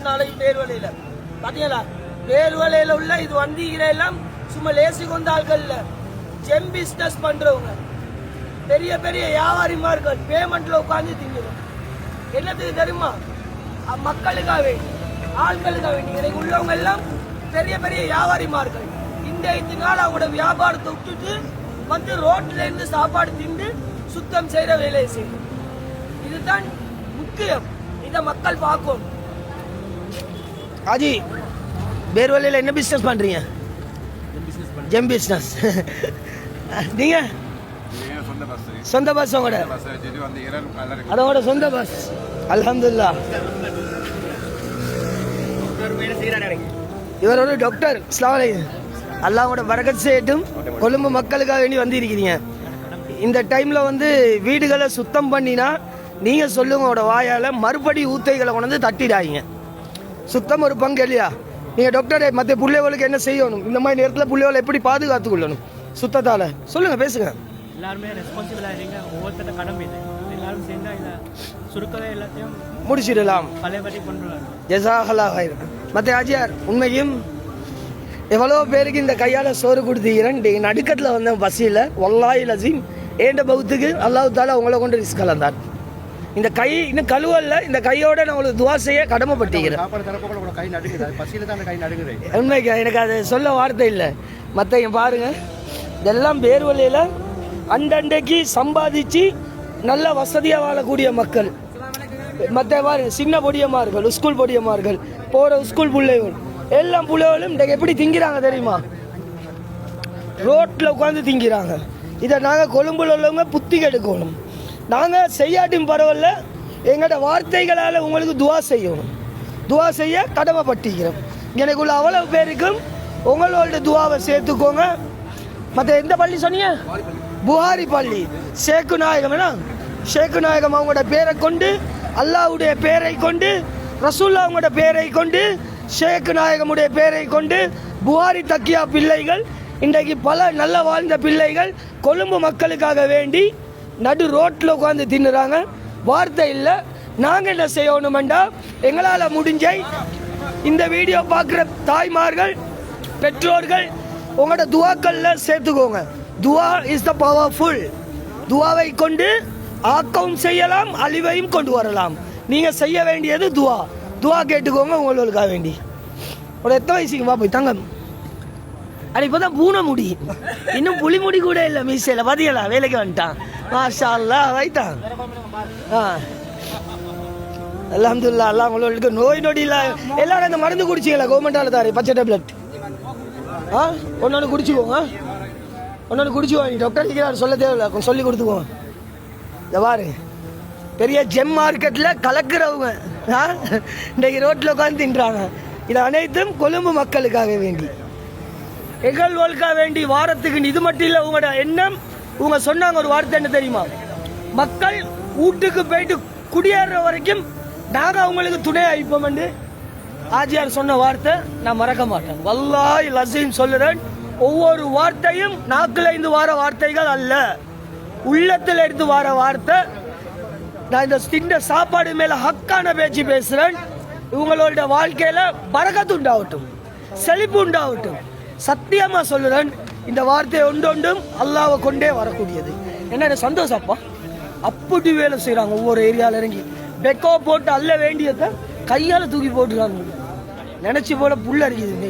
நாளைக்கு பேர்வலையில பாத்தீங்களா? பேர்வலையில உள்ள இது வந்தீங்கிற எல்லாம் சும்மா லேசி கொண்ட ஆட்கள் இல்ல, ஜெம் பிசினஸ் பண்றவங்க, பெரிய பெரிய வியாபாரிமார்கள் பேமெண்ட்ல உட்கார்ந்து திங்குறோம். என்னத்துக்கு தெரியுமா? மக்களுக்காக வேண்டி, ஆட்களுக்காக வேண்டி. எனக்கு உள்ளவங்க எல்லாம் பெரிய பெரிய வியாபாரிமார்கள். இந்த 5 நாள் அவங்களோட வியாபாரத்தை விட்டுட்டு வந்து ரோட்ல இருந்து சாப்பாடு திண்டு சுத்தம் செய்யற வேலையை செய்யும். இதுதான் முக்கியம். இத மக்கள் பார்க்கும். ஆஜி, பேர்வலையில என்ன பிசினஸ் பண்றீங்க? GeM business. நீங்க சொந்த பஸ்? உங்களோட அதோட சொந்த பஸ். அல்ஹம்துலில்லாஹ். இவர் ஒரு டாக்டர். அஸ்ஸலாமு அலைக்கும். அல்லாஹ்வோட பரக்கத் செய்யட்டும். கொழும்பு மக்களுக்காக வேண்டி வந்து இருக்கிறீங்க. இந்த டைம்ல வந்து வீடுகளை சுத்தம் பண்ணினா நீங்க சொல்லுங்க உங்களோட வாயால மறுபடி ஊத்தைகளை கொண்டு தட்டிடாதீங்க. சுத்தம் ஒரு பங்கு இல்லையா? நீங்க டாக்டர் மற்ற பிள்ளைகளுக்கு என்ன செய்யணும்? இந்த மாதிரி நேரத்தில் பிள்ளைகளை எப்படி பாதுகாத்து கொள்ளணும் சுத்தத்தால? சொல்லுங்க, பேசுங்க. எல்லாருமே ரெஸ்பான்சிபிளா இருங்க. ஒவ்வொருத்தர கடமை இது. எல்லாரும் சேர்ந்தா இத சுருக்கவே எல்லாத்தையும் முடிச்சிடலாம். பழையபடி கொண்டுலாம். ஜஸாகல்லாஹ் ஹைர். மற்ற ஆஜியார், உண்மையும் எவ்வளோ பேருக்கு இந்த கையால் சோறு கொடுத்தீங்க. நடுக்கத்தில் வந்த பஸ்ஸில் வல்லாஹி லஸீம் ஏண்ட பௌத்துக்கு அல்லாஹ் தாலா உங்களை கொண்டு ரிஸ்க் கலந்தார். இந்த கை இன்னும் கழுவல்ல, இந்த கையோட நான் உங்களுக்கு துவா செய்ய கடமைப்பட்டிக்கிறேன். உண்மைக்கு எனக்கு அது சொல்ல வார்த்தை இல்லை. மற்ற பாருங்க, இதெல்லாம் பேர்வலையில் அண்டண்டைக்கு சம்பாதிச்சு நல்ல வசதியாக வாழக்கூடிய மக்கள். மற்ற பாருங்க, சின்ன பொடியமார்கள், ஸ்கூல் பொடியமார்கள், போகிற ஸ்கூல் பிள்ளைகள், எல்லாம் பிள்ளைகளும் இன்றைக்கு எப்படி திங்கிறாங்க தெரியுமா? ரோட்டில் உட்காந்து திங்கிறாங்க. இதை நாங்கள் கொழும்புல உள்ளவங்க புத்தி கெடுக்கணும். நாங்கள் செய்யாட்டும் பரவாயில்ல, எங்களோட வார்த்தைகளால் உங்களுக்கு துவா செய்யணும். துவா செய்ய கடமைப்பட்டிக்கிறோம். எனக்குள்ள அவ்வளவு பேருக்கும் உங்களோட துவாவை சேர்த்துக்கோங்க. மற்ற எந்த பள்ளி சொன்னீங்க? புகாரி பள்ளி. ஷேக்கு நாயகம், ஷேக்கு நாயகம் அவங்களோட பேரை கொண்டு, அல்லாஹ்வுடைய பேரை கொண்டு, ரசூலுல்லாஹ்வோட பேரை கொண்டு, ஷேக்கு நாயகமுடைய பேரை கொண்டு புகாரி தக்கியா பிள்ளைகள் இன்றைக்கு பல நல்ல வாழ்ந்த பிள்ளைகள் கொழும்பு மக்களுக்காக வேண்டி நடு ரோட்டில் உட்காந்து தின்னுறாங்க. வார்த்தை இல்லை. நாங்கள் என்ன செய்யணுமெண்டா, எங்களால் முடிஞ்ச இந்த வீடியோ பார்க்குற தாய்மார்கள், பெற்றோர்கள் உங்களோட துவாக்களில் சேர்த்துக்கோங்க. துவா இஸ் த பவர்ஃபுல். துவாவை கொண்டு ஆக்கவும் செய்யலாம், அழிவையும் கொண்டு வரலாம். நீங்கள் செய்ய வேண்டியது துவா. துவா கேட்டுக்கோங்க உங்களுக்காக வேண்டி. ஒரு எத்தனை வயசுக்குமா போய் தங்கம்? அது இப்போ தான் பூனை முடி, இன்னும் புலி முடி கூட இல்லை மீசையில். பார்த்தீங்களா? வேலைக்கு வந்துட்டான். மாஷா அல்லாஹ் வைத்தான். அல்ஹம்துலில்லாஹ். அல்லாஹ் உங்களுக்கு நோய் நொடி இல்லை. எல்லாரும் அந்த மருந்து குடிச்சிங்களா? கவர்மெண்டால் தாரு பச்சை டேப்லெட். ஒன்று குடிச்சுக்கோங்க. ஒன்று குடிச்சுக்கோங்க. டாக்டர் இருக்கிறார், சொல்ல தேவையில்லை, கொஞ்சம் சொல்லி கொடுத்துக்கோங்க. இந்த பாரு, பெரிய ஜெம் மார்க்கெட்டில் கலக்கிறவங்க இன்றைக்கு ரோட்டில் உட்காந்து தின்றாங்க. இது அனைத்தும் கொழும்பு மக்களுக்காக வேண்டி, எங்களுக்காக வேண்டி. வாரத்துக்கு இது மட்டும் இல்லை, உங்களோட எண்ணம். உங்க சொன்னாங்க ஒரு வார்த்தை என்ன தெரியுமா? மக்கள் வீட்டுக்கு போயிட்டு குடியேற வரைக்கும் நாங்கள் அவங்களுக்கு துணை அளிப்போம் என்று ஆஜியார் சொன்ன வார்த்தை நான் மறக்க மாட்டேன். வல்லாஹி லஸீம் சொல்லுறேன், ஒவ்வொரு வார்த்தையும் நாக்கில் இருந்து வார வார்த்தைகள் அல்ல, உள்ளத்தில் இருந்து வார வார்த்தை. நான் இந்த சாப்பாடு மேல ஹக்கான பேச்சு பேசுறேன். உங்களோட வாழ்க்கையில பரக்கத்து உண்டாகட்டும், செழிப்பு உண்டாகட்டும். சத்தியமா சொல்லுறேன், இந்த வார்த்தை ஒன்றொன்றும் அல்லாஹ்வை கொண்டே வரக்கூடியது. என்ன சந்தோஷப்பா, அப்படி வேலை செய்யறாங்க. ஒவ்வொரு ஏரியால இறங்கி பெக்கோ போட்டு அல்ல வேண்டியதை கையால தூக்கி போட்டுறாங்க. நினைச்சு போல புல் அடிக்குது.